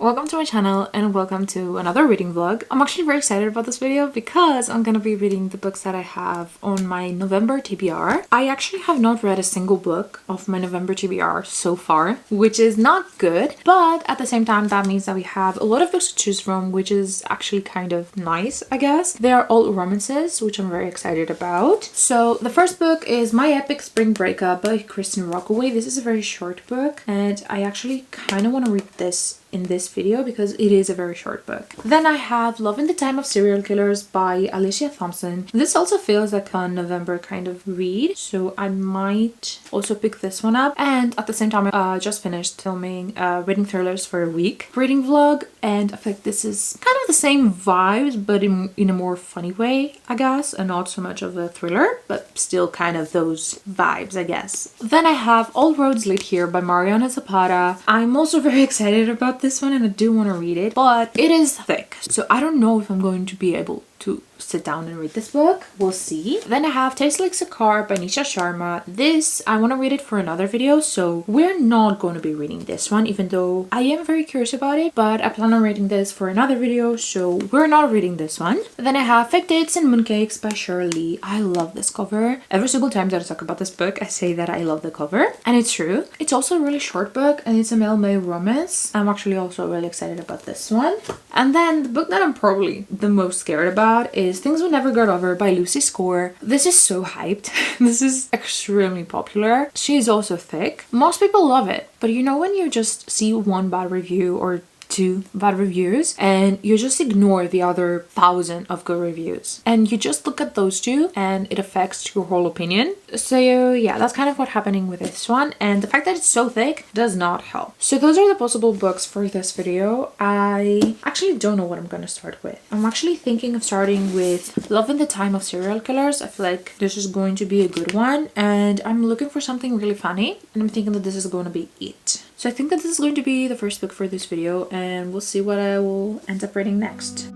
welcome to my channel and welcome to another reading vlog. I'm actually very excited about this video because I'm gonna be reading the books that I have on my November TBR. I actually have not read a single book of my November TBR so far, which is not good, but at the same time that means that we have a lot of books to choose from, which is actually kind of nice, I guess. They are all romances, which I'm very excited about. So the first book is My Epic Spring Breakup by Kristen Rockaway. This is a very short book and I actually kind of want to read this in this video because it is a very short book. Then I have Love in the Time of Serial Killers by Alicia Thompson. This also feels like a November kind of read, so I might also pick this one up. And at the same time, I just finished filming Reading Thrillers for a Week reading vlog, and I feel like this is kind of the same vibes but in a more funny way, I guess, and not so much of a thriller, but still kind of those vibes, I guess. Then I have All Roads Lead Here by Mariana Zapata. I'm also very excited about this one and I do want to read it, but it is thick, so I don't know if I'm going to be able to sit down and read this book. We'll see. Then I have Tastes Like Sakar by Nisha Sharma. This, I want to read it for another video, so we're not going to be reading this one, even though I am very curious about it, but I plan on reading this for another video, so we're not reading this one. Then I have Fake Dates and Mooncakes by Shirley. I love this cover. Every single time that I talk about this book, I say that I love the cover, and it's true. It's also a really short book and it's a male romance. I'm actually also really excited about this one. And then the book that I'm probably the most scared about is Things We Never Got Over by Lucy Score. This is so hyped. This is extremely popular. She is also thick. Most people love it, but you know when you just see one bad review or two bad reviews and you just ignore the other 1,000 of good reviews and you just look at those two and it affects your whole opinion. So yeah, that's kind of what's happening with this one, and the fact that it's so thick does not help. So those are the possible books for this video. I actually don't know what I'm gonna start with. I'm actually thinking of starting with Love in the Time of Serial Killers. I feel like this is going to be a good one and I'm looking for something really funny and I'm thinking that this is going to be it. So I think that this is going to be the first book for this video and we'll see what I will end up reading next.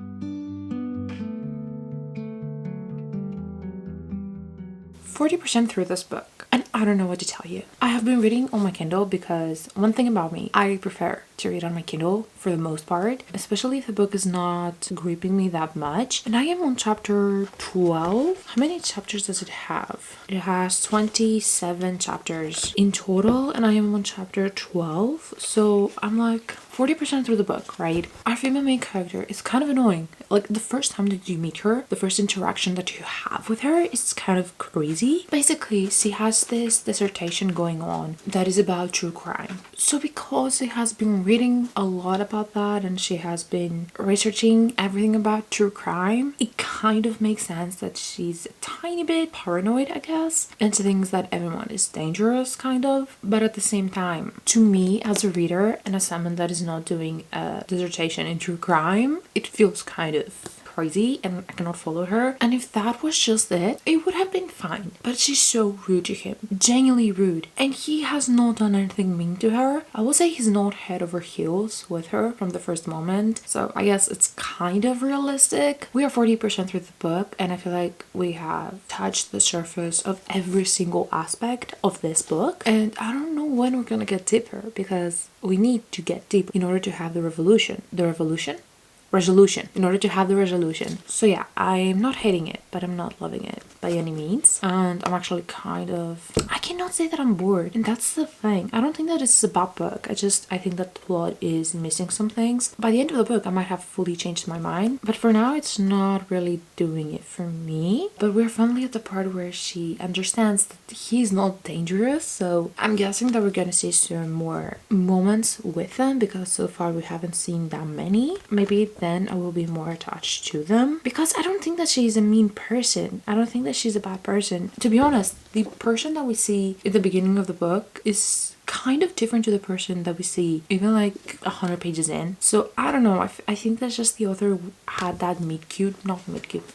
40% through this book and I don't know what to tell you. I have been reading on my Kindle because one thing about me, I prefer to read on my Kindle for the most part, especially if the book is not gripping me that much. And I am on chapter 12. How many chapters does it have? It has 27 chapters in total and I am on chapter 12. So I'm like 40% through the book, right? Our female main character is kind of annoying. Like the first time that you meet her, the first interaction that you have with her is kind of crazy. Basically, she has this dissertation going on that is about true crime. So because she has been reading a lot about that and she has been researching everything about true crime, it kind of makes sense that she's a tiny bit paranoid, I guess, and she thinks that everyone is dangerous, kind of. But at the same time, to me as a reader and as someone that is not doing a dissertation in true crime, it feels kind of crazy and I cannot follow her. And if that was just it would have been fine, but she's so rude to him, genuinely rude, and he has not done anything mean to her. I will say he's not head over heels with her from the first moment, so I guess it's kind of realistic. We are 40% through the book and I feel like we have touched the surface of every single aspect of this book, and I don't know when we're gonna get deeper because we need to get deep in order to have the resolution in order to have the resolution. So yeah, I'm not hating it, but I'm not loving it by any means, and I'm actually I cannot say that I'm bored, and that's the thing. I don't think that it's a bad book. I think that the plot is missing some things. By the end of the book I might have fully changed my mind, but for now it's not really doing it for me. But we're finally at the part where she understands that he's not dangerous, so I'm guessing that we're gonna see some more moments with them because so far we haven't seen that many. Maybe then I will be more attached to them because I don't think that she's a mean person. I don't think that she's a bad person. To be honest, the person that we see at the beginning of the book is kind of different to the person that we see even like 100 pages in. So I don't know, I think that's just the author had that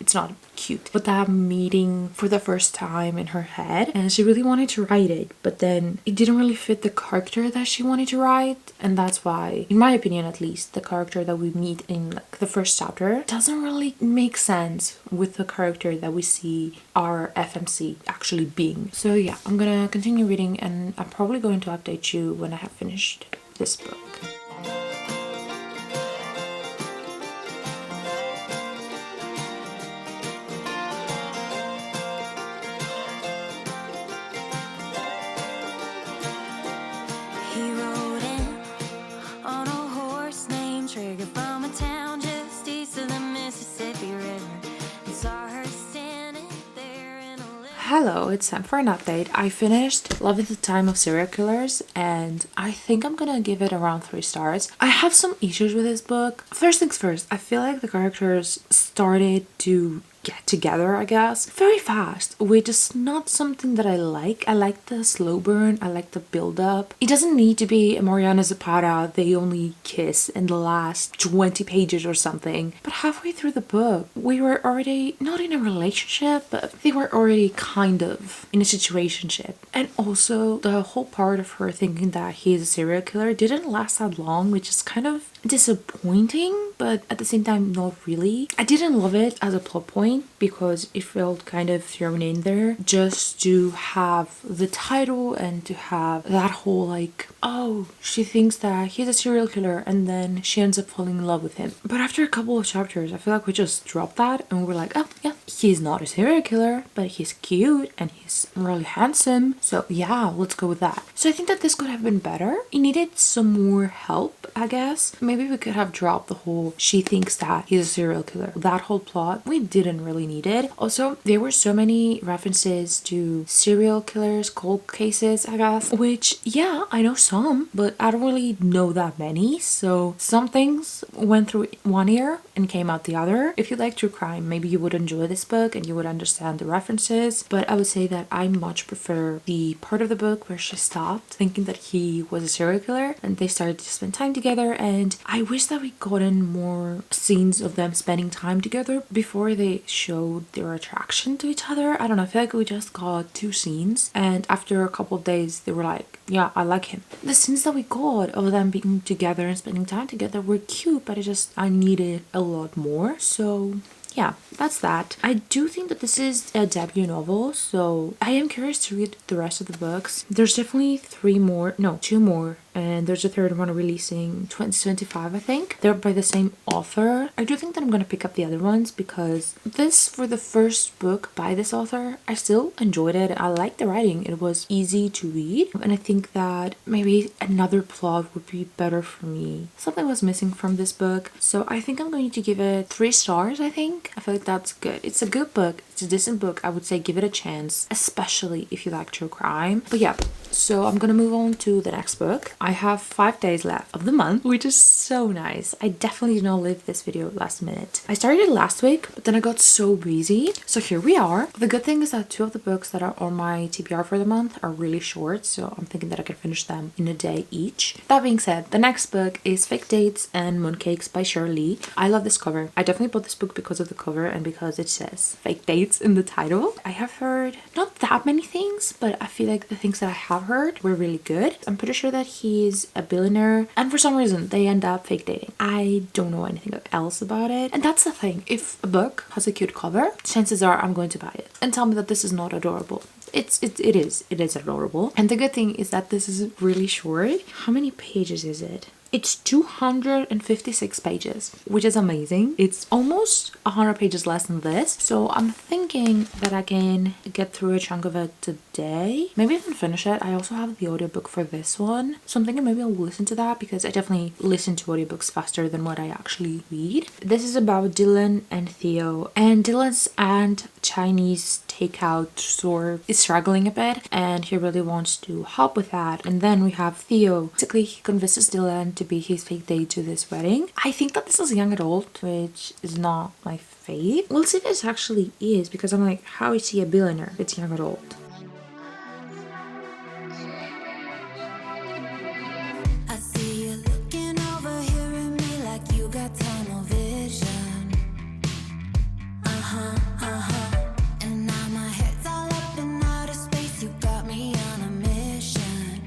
it's not cute, but that meeting for the first time in her head and she really wanted to write it, but then it didn't really fit the character that she wanted to write, and that's why, in my opinion at least, the character that we meet in like the first chapter doesn't really make sense with the character that we see our FMC actually being. So yeah, I'm gonna continue reading and I'm probably going to update you when I have finished this book. Hello, it's time for an update. I finished Love at the Time of Serial Killers and I think I'm gonna give it around 3 stars. I have some issues with this book. First things first, I feel like the characters started to get together, I guess, very fast, which is not something that I like. I like the slow burn, I like the build up. It doesn't need to be Mariana Zapata, they only kiss in the last 20 pages or something. But halfway through the book, we were already not in a relationship, but they were already kind of in a situationship. And also the whole part of her thinking that he is a serial killer didn't last that long, which is kind of disappointing, but at the same time not really. I didn't love it as a plot point because it felt kind of thrown in there just to have the title and to have that whole like, oh, she thinks that he's a serial killer and then she ends up falling in love with him. But after a couple of chapters, I feel like we just dropped that and we're like, oh yeah, he's not a serial killer, but he's cute and he's really handsome, so yeah, let's go with that. So I think that this could have been better. It needed some more help, I guess. Maybe we could have dropped the whole she thinks that he's a serial killer. That whole plot, we didn't really need it. Also, there were so many references to serial killers, cold cases, I guess, which yeah, I know some, but I don't really know that many. So some things went through one ear and came out the other. If you like true crime, maybe you would enjoy this book and you would understand the references, but I would say that I much prefer the part of the book where she stopped thinking that he was a serial killer and they started to spend time together. And I wish that we gotten more scenes of them spending time together before they showed their attraction to each other. I don't know, I feel like we just got 2 scenes and after a couple of days they were like, yeah, I like him. The scenes that we got of them being together and spending time together were cute, but I needed a lot more. So yeah, that's that. I do think that this is a debut novel, so I am curious to read the rest of the books. There's definitely 2 more, and there's a third one releasing 2025, I think. They're by the same author. I do think that I'm gonna pick up the other ones because this, for the first book by this author, I still enjoyed it. I liked the writing. It was easy to read, and I think that maybe another plot would be better for me. Something was missing from this book, so I think I'm going to give it 3 stars, I think. I feel like that's good. It's a good book. It's a decent book. I would say give it a chance, especially if you like true crime. But yeah, so I'm gonna move on to the next book. I have 5 days left of the month, which is so nice. I definitely did not leave this video last minute. I started last week, but then I got so busy. So here we are. The good thing is that 2 of the books that are on my TBR for the month are really short, so I'm thinking that I can finish them in a day each. That being said, the next book is Fake Dates and Mooncakes by Shirley. I love this cover. I definitely bought this book because of the cover and because it says Fake Dates in the title. I have heard not that many things, but I feel like the things that I have heard were really good. I'm pretty sure that he's a billionaire and for some reason they end up fake dating. I don't know anything else about it, and that's the thing. If a book has a cute cover, chances are I'm going to buy it. And tell me that this is not adorable. It is adorable. And the good thing is that this is really short. How many pages is it? It's 256 pages, which is amazing. It's almost 100 pages less than this. So I'm thinking that I can get through a chunk of it today. Maybe even finish it. I also have the audiobook for this one. So I'm thinking maybe I'll listen to that because I definitely listen to audiobooks faster than what I actually read. This is about Dylan and Theo. And Dylan's aunt, Chinese takeout store, is struggling a bit and he really wants to help with that. And then we have Theo. Basically, he convinces Dylan to be his fake date to this wedding. I think that this is young adult, which is not my fave. We'll see if this actually is, because I'm like, how is he a billionaire if it's young adult? I see you looking over here at me like you got tunnel vision. And now my head's all up in outer space. You got me on a mission.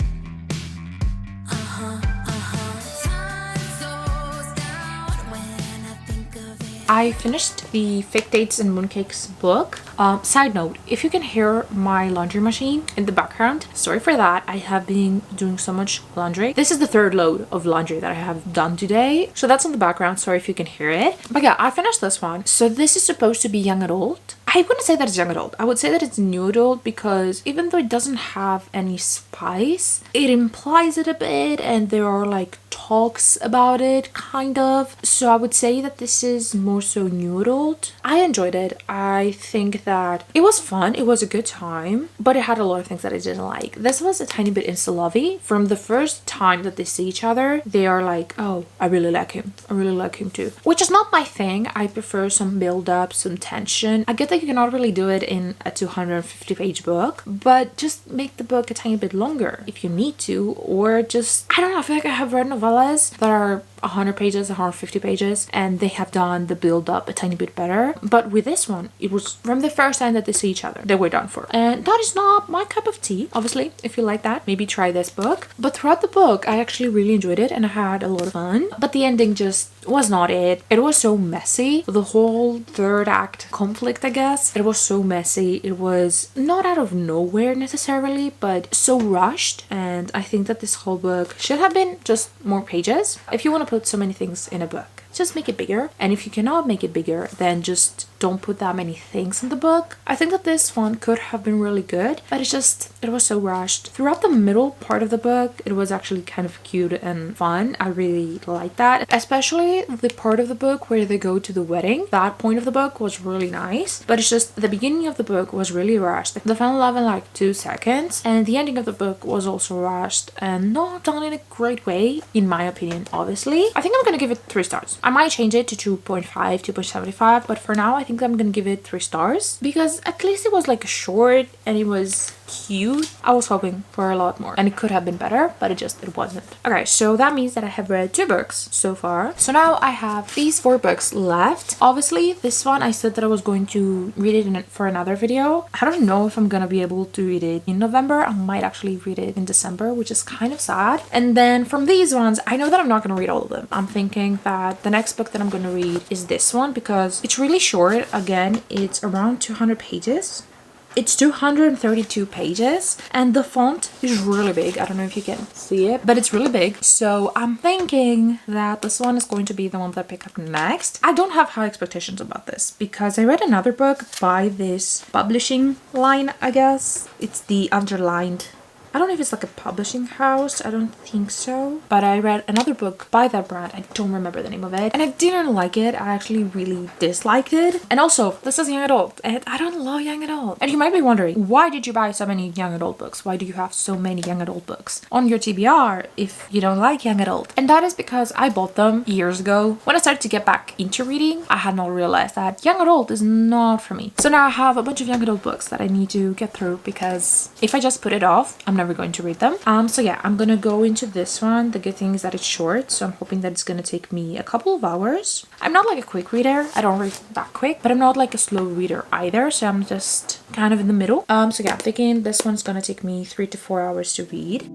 Time slows down when I think of it. I finished the Fake Dates and Mooncakes book. Side note, if you can hear my laundry machine in the background, sorry for that. I have been doing so much laundry. This is the 3rd load of laundry that I have done today. So that's in the background. Sorry if you can hear it. But yeah, I finished this one. So this is supposed to be young adult. I wouldn't say that it's young adult. I would say that it's new adult because even though it doesn't have any spice, it implies it a bit, and there are like talks about it, kind of. So I would say that this is more so new adult. I enjoyed it. I think that it was fun. It was a good time, but it had a lot of things that I didn't like. This was a tiny bit insta-lovey. From the first time that they see each other, they are like, oh, I really like him. I really like him too. Which is not my thing. I prefer some build-up, some tension. I get that you cannot really do it in a 250-page book, but just make the book a tiny bit longer if you need to, or just, I don't know, I feel like I have read novellas that are 100 pages, 150 pages, and they have done the build up a tiny bit better. But with this one, it was from the first time that they see each other, they were done for. And that is not my cup of tea. Obviously, if you like that, maybe try this book. But throughout the book, I actually really enjoyed it and I had a lot of fun. But the ending just was not it. It was so messy. The whole third act conflict, I guess, it was so messy. It was not out of nowhere necessarily, but so rushed. And I think that this whole book should have been just more pages. If you want to put so many things in a book, just make it bigger. And if you cannot make it bigger, then just don't put that many things in the book. I think that this one could have been really good, but it was so rushed. Throughout the middle part of the book, it was actually kind of cute and fun. I really liked that, especially the part of the book where they go to the wedding. That point of the book was really nice, but it's just the beginning of the book was really rushed. They fell in love in like 2 seconds, and the ending of the book was also rushed and not done in a great way, in my opinion, obviously. I think I'm gonna give it 3 stars. I might change it to 2.5, 2.75, but for now I think I'm gonna give it 3 stars because at least it was like short and it was cute. I was hoping for a lot more and it could have been better, but it wasn't. Okay, so that means that I have read 2 books so far. So now I have these 4 books left. Obviously, this one I said that I was going to read it for another video. I don't know if I'm gonna be able to read it in November. I might actually read it in December, which is kind of sad. And then from these ones, I know that I'm not gonna read all of them. I'm thinking that the next book that I'm gonna read is this one because it's really short. Again, it's around 200 pages. It's 232 pages and the font is really big. I don't know if you can see it, but it's really big. So I'm thinking that this one is going to be the one that I pick up next. I don't have high expectations about this because I read another book by this publishing line, I guess. It's the Underlined. I don't know if it's like a publishing house. I don't think so. But I read another book by that brand. I don't remember the name of it. And I didn't like it. I actually really disliked it. And also, this is young adult. And I don't love young adult. And you might be wondering, why did you buy so many young adult books? Why do you have so many young adult books on your TBR if you don't like young adult? And that is because I bought them years ago. When I started to get back into reading, I had not realized that young adult is not for me. So now I have a bunch of young adult books that I need to get through because if I just put it off, I'm never going to read them. So yeah, I'm gonna go into this one. The good thing is that it's short, so I'm hoping that it's gonna take me a couple of hours. I'm not like a quick reader. I don't read that quick, but I'm not like a slow reader either, so I'm just kind of in the middle. So yeah, I'm thinking this one's gonna take me 3 to 4 hours to read.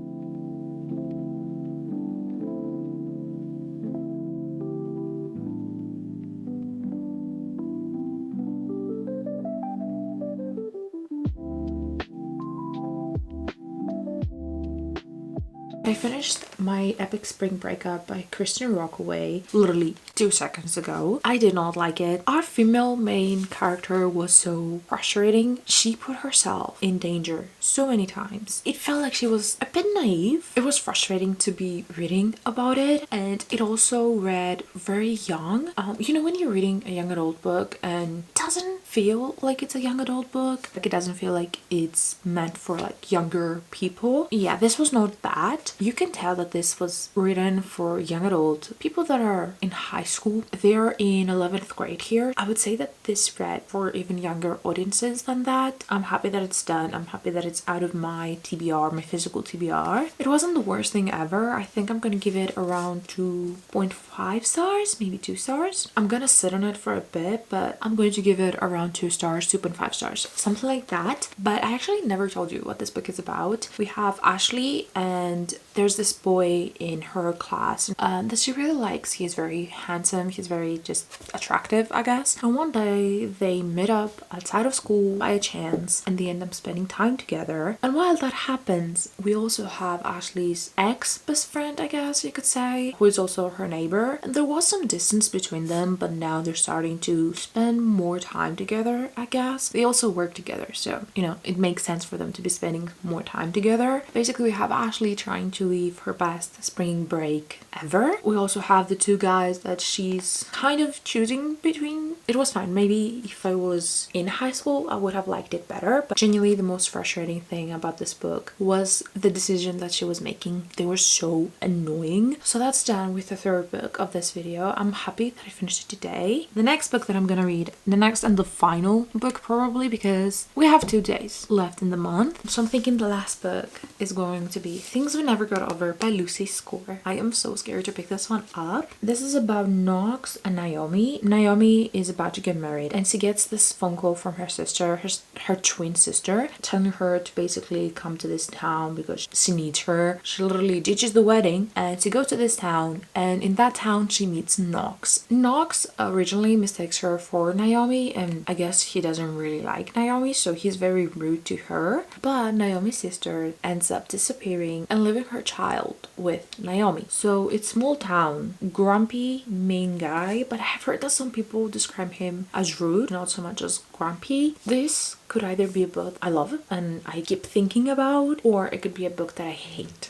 I finished my Epic Spring Breakup by Kristen Rockaway literally 2 seconds ago. I did not like it. Our female main character was so frustrating. She put herself in danger so many times. It felt like she was a bit naive. It was frustrating to be reading about it, and it also read very young. You know when you're reading a young adult book and it doesn't feel like it's a young adult book, like it doesn't feel like it's meant for like younger people. Yeah, this was not that. You can tell that this was written for young adult people that are in high school. They're in 11th grade here. I would say that this read for even younger audiences than that. I'm happy that it's done. I'm happy that it's out of my TBR, my physical TBR. It wasn't the worst thing ever. I think I'm gonna give it around 2.5 stars, maybe 2 stars. I'm gonna sit on it for a bit, but I'm going to give it around 2 stars, 2.5 stars, something like that. But I actually never told you what this book is about. We have Ashley, and there's this boy in her class that she really likes. He's very handsome. He's very just attractive, I guess. And one day they meet up outside of school by a chance and they end up spending time together. And while that happens, we also have Ashley's ex-best friend, I guess you could say, who is also her neighbor. And there was some distance between them, but now they're starting to spend more time together, I guess. They also work together, so, you know, it makes sense for them to be spending more time together. Basically, we have Ashley trying to leave her best spring break ever. We also have the two guys that she's kind of choosing between. It was fine. Maybe if I was in high school, I would have liked it better. But genuinely, the most frustrating thing about this book was the decision that she was making. They were so annoying. So that's done with the third book of this video. I'm happy that I finished it today. The next book that I'm gonna read, the next and the final book probably, because we have 2 days left in the month. So I'm thinking the last book is going to be Things We Never Got Over by Lucy Score. I am so scared to pick this one up. This is about Knox and Naomi. Naomi is about to get married and she gets this phone call from her sister, her twin sister, telling her to basically come to this town because she needs her. She literally ditches the wedding and she goes to this town, and in that town she meets Knox. Knox originally mistakes her for Naomi, and I guess he doesn't really like Naomi, so he's very rude to her. But Naomi's sister ends up disappearing and leaving her child with Naomi. So it's small town, grumpy main guy, but I've heard that some people describe him as rude, not so much as grumpy. This could either be a book I love and I keep thinking about, or it could be a book that I hate.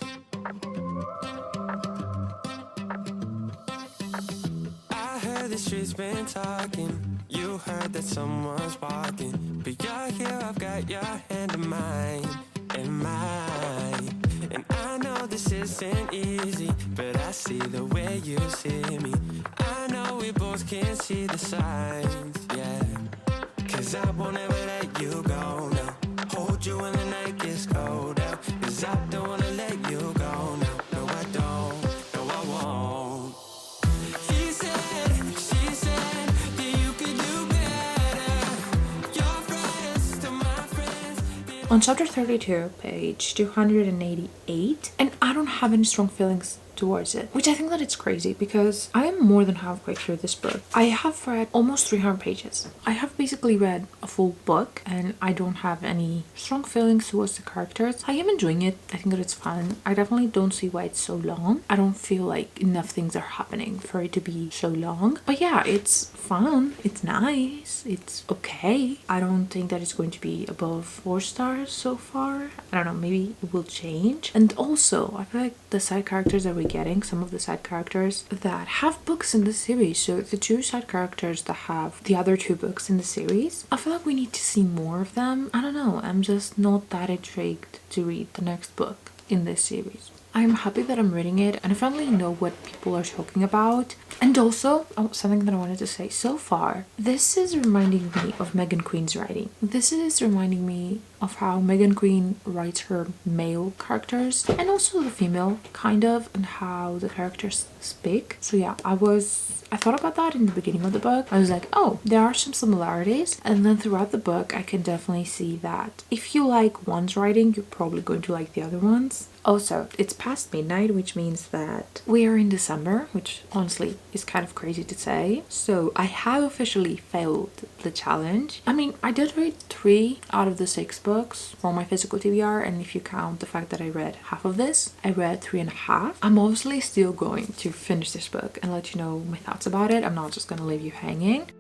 I heard the streets been talking. You heard that someone's walking, but you're here, I've got your hand in mine, in mine. And I know this isn't easy, but I see the way you see me. I know we both can see the signs, yeah. Cause I won't ever let you go now. Hold you when the night gets cold out. Cause I don't wanna let you go now. No, I don't, no, I won't. She said that you could do better. Your friends to my friends. On chapter 32, page 288, and I don't have any strong feelings towards it, which I think that it's crazy because I am more than halfway through this book. I have read almost 300 pages. I have basically read a full book and I don't have any strong feelings towards the characters. I am enjoying it. I think that it's fun. I definitely don't see why it's so long. I don't feel like enough things are happening for it to be so long. But yeah, it's fun. It's nice. It's okay. I don't think that it's going to be above 4 stars so far. I don't know, maybe it will change. And also, I feel like the side characters that we're getting, some of the side characters that have books in the series, so the 2 side characters that have the other 2 books in the series, I feel like we need to see more of them. I don't know, I'm just not that intrigued to read the next book in this series. I'm happy that I'm reading it and I finally know what people are talking about. And also, something that I wanted to say so far, this is reminding me of Megan Queen's writing. This is reminding me of how Megan Queen writes her male characters and also the female, kind of, and how the characters speak. So yeah, I thought about that in the beginning of the book. I was like, oh, there are some similarities. And then throughout the book, I can definitely see that if you like one's writing, you're probably going to like the other ones. Also, it's past midnight, which means that we are in December, which honestly is kind of crazy to say. So I have officially failed the challenge. I mean, I did read 3 out of the 6 books from my physical TBR, and if you count the fact that I read half of this, I read 3.5. I'm obviously still going to finish this book and let you know my thoughts about it. I'm not just gonna leave you hanging.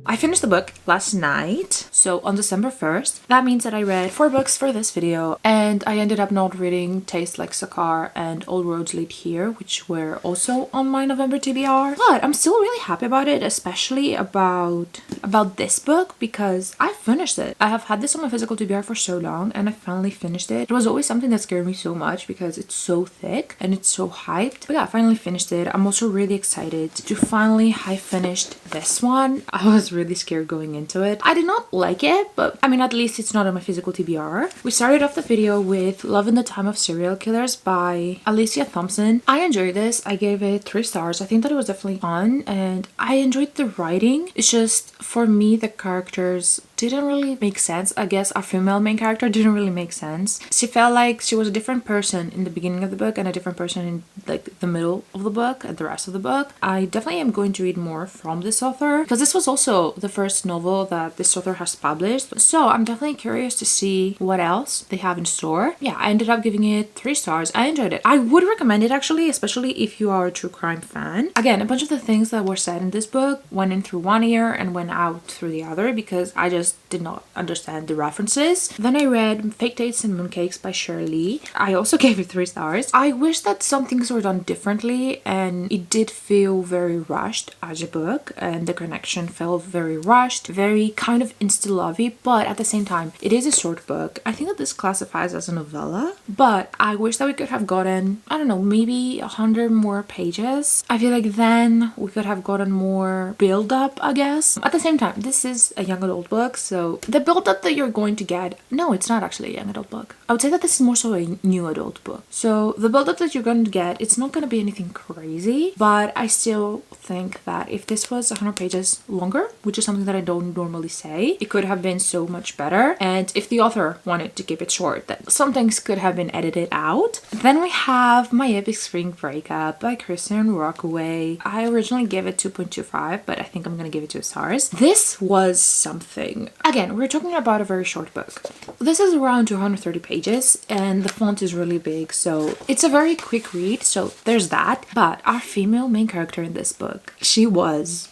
I finished the book last night, so on December 1st. That means that I read 4 books for this video, and I ended up not reading Taste Like Sakar and All Roads Lead Here, which were also on my November TBR. But I'm still really happy about it, especially about this book, because I finished it. I have had this on my physical TBR for so long, and I finally finished it. It was always something that scared me so much because it's so thick and it's so hyped. But yeah, I finally finished it. I'm also really excited to finally have finished this one. I was really scared going into it. I did not like it, but I mean, at least it's not on my physical TBR. We started off the video with Love in the Time of Serial Killers by Alicia Thompson. I enjoyed this. I gave it 3 stars. I think that it was definitely fun and I enjoyed the writing. It's just, for me, the characters didn't really make sense. I guess our female main character didn't really make sense. She felt like she was a different person in the beginning of the book and a different person in like the middle of the book and the rest of the book. I definitely am going to read more from this author because this was also the first novel that this author has published. So I'm definitely curious to see what else they have in store. Yeah, I ended up giving it 3 stars. I enjoyed it. I would recommend it actually, especially if you are a true crime fan. Again, a bunch of the things that were said in this book went in through one ear and went out through the other because I just just did not understand the references. Then I read Fake Dates and Mooncakes by Shirley. I also gave it 3 stars. I wish that some things were done differently, and it did feel very rushed as a book, and the connection felt very rushed, very kind of insta-lovey, but at the same time, it is a short book. I think that this classifies as a novella, but I wish that we could have gotten, I don't know, maybe 100 more pages. I feel like then we could have gotten more build up, I guess. At the same time, this is a young adult book, so the build up that you're going to get, no, it's not actually a young adult book. I would say that this is more so a new adult book. So the build up that you're going to get, it's not going to be anything crazy, but I still think that if this was 100 pages longer, which is something that I don't normally say, it could have been so much better. And if the author wanted to keep it short, then some things could have been edited out. Then we have My Epic Spring Breakup by Kristen Rockaway. I originally gave it 2.25, but I think I'm gonna give it 2 stars. This was something. Again, we're talking about a very short book. This is around 230 pages and the font is really big, so it's a very quick read, so there's that. But our female main character in this book, she was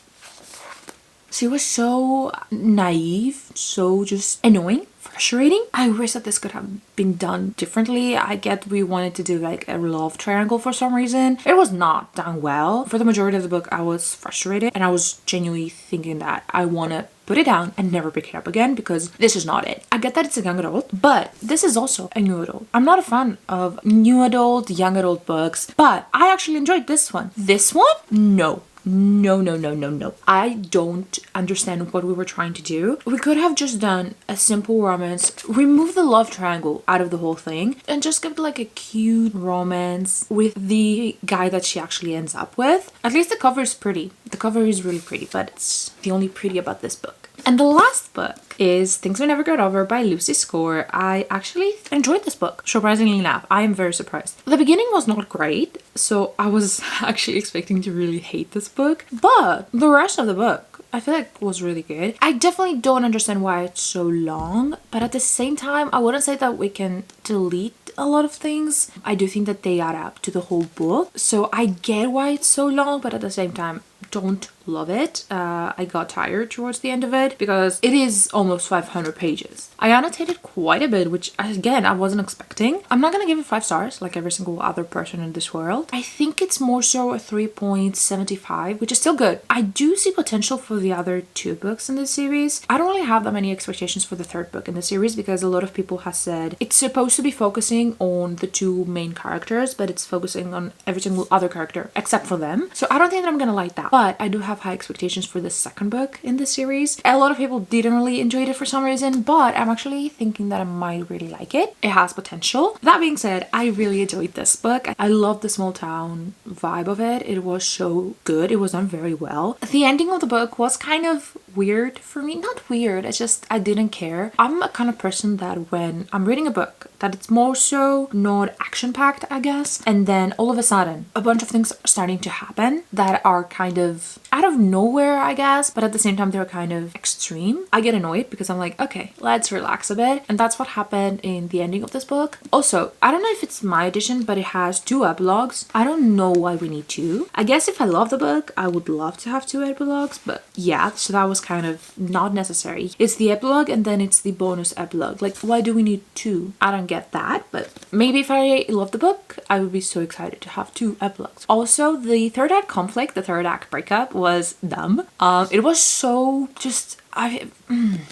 so naive, so just annoying, frustrating. I wish that this could have been done differently. I get we wanted to do like a love triangle for some reason. It was not done well. For the majority of the book, I was frustrated and I was genuinely thinking that I want to put it down and never pick it up again because this is not it. I get that it's a young adult, but this is also a new adult. I'm not a fan of new adult, young adult books, but I actually enjoyed this one. This one? No. No. I don't understand what we were trying to do. We could have just done a simple romance, remove the love triangle out of the whole thing, and just give it like a cute romance with the guy that she actually ends up with. At least the cover is pretty. The cover is really pretty, but it's the only pretty about this book. And the last book is Things We Never Got Over by Lucy Score. I actually enjoyed this book, surprisingly enough. I am very surprised. The beginning was not great, so I was actually expecting to really hate this book, but the rest of the book I feel like was really good. I definitely don't understand why it's so long, but at the same time, I wouldn't say that we can delete a lot of things. I do think that they add up to the whole book, so I get why it's so long, but at the same time, don't love it. I got tired towards the end of it because it is almost 500 pages. I annotated quite a bit, which again I wasn't expecting. I'm not gonna give it 5 stars like every single other person in this world. I think it's more so a 3.75, which is still good. I do see potential for the other 2 books in this series. I don't really have that many expectations for the 3rd book in the series because a lot of people have said it's supposed to be focusing on the 2 main characters, but it's focusing on every single other character except for them. So I don't think that I'm gonna like that. But I do have high expectations for the 2nd book in this series. A lot of people didn't really enjoy it for some reason, but I'm actually thinking that I might really like it. It has potential. That being said, I really enjoyed this book. I love the small town vibe of it. It was so good. It was done very well. The ending of the book was kind of weird for me. Not weird, it's just I didn't care. I'm a kind of person that when I'm reading a book that it's more so not action-packed, I guess, and then all of a sudden a bunch of things are starting to happen that are kind of out of nowhere, I guess, but at the same time they're kind of extreme. I get annoyed because I'm like, okay, let's relax a bit, and that's what happened in the ending of this book. Also, I don't know if it's my edition, but it has 2 epilogues. I don't know why we need 2. I guess if I love the book, I would love to have 2 epilogues, but yeah, so that was kind of not necessary. It's the epilogue and then it's the bonus epilogue. Like, why do we need 2? I don't get that, but maybe if I love the book, I would be so excited to have 2 epilogues. Also, the 3rd act conflict, the 3rd act breakup was dumb. It was so just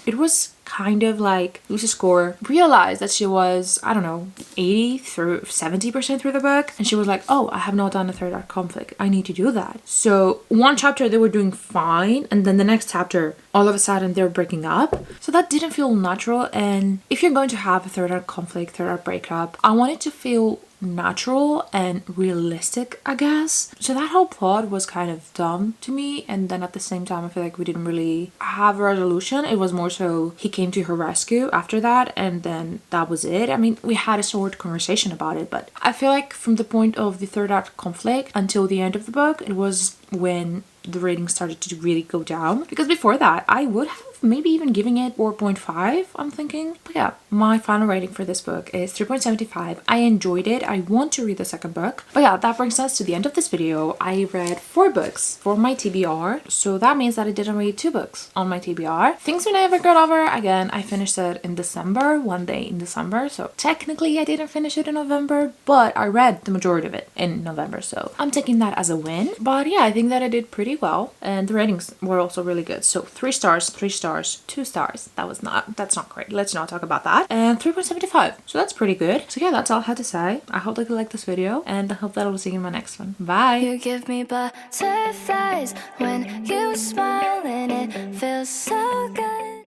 it was kind of like Lucy Score realized that she was, I don't know, 80 through 70% through the book, and she was like, oh, I have not done a 3rd act conflict, I need to do that. So one chapter they were doing fine, and then the next chapter all of a sudden they're breaking up, so that didn't feel natural. And if you're going to have a 3rd act conflict, 3rd act breakup, I want it to feel natural and realistic, I guess. So that whole plot was kind of dumb to me, and then at the same time I feel like we didn't really have a resolution. It was more so he came to her rescue after that, and then that was it. I mean, we had a short conversation about it, but I feel like from the point of the 3rd act conflict until the end of the book, it was when the rating started to really go down, because before that I would have maybe even giving it 4.5, I'm thinking. But yeah, my final rating for this book is 3.75. I enjoyed it. I want to read the second book. But yeah, that brings us to the end of this video. I read 4 books for my TBR, so that means that I didn't read 2 books on my TBR. Things we never got over. Again, I finished it in December, one day in December, so technically I didn't finish it in November, but I read the majority of it in November, so I'm taking that as a win. But yeah, I think that I did pretty well, and the ratings were also really good. So 3 stars, 3 stars, 2 stars. That's not great. Let's not talk about that. And 3.75. So that's pretty good. So yeah, that's all I had to say. I hope that you liked this video, and I hope that I will see you in my next one. Bye. You give me butterflies when you smile, and it feels so good.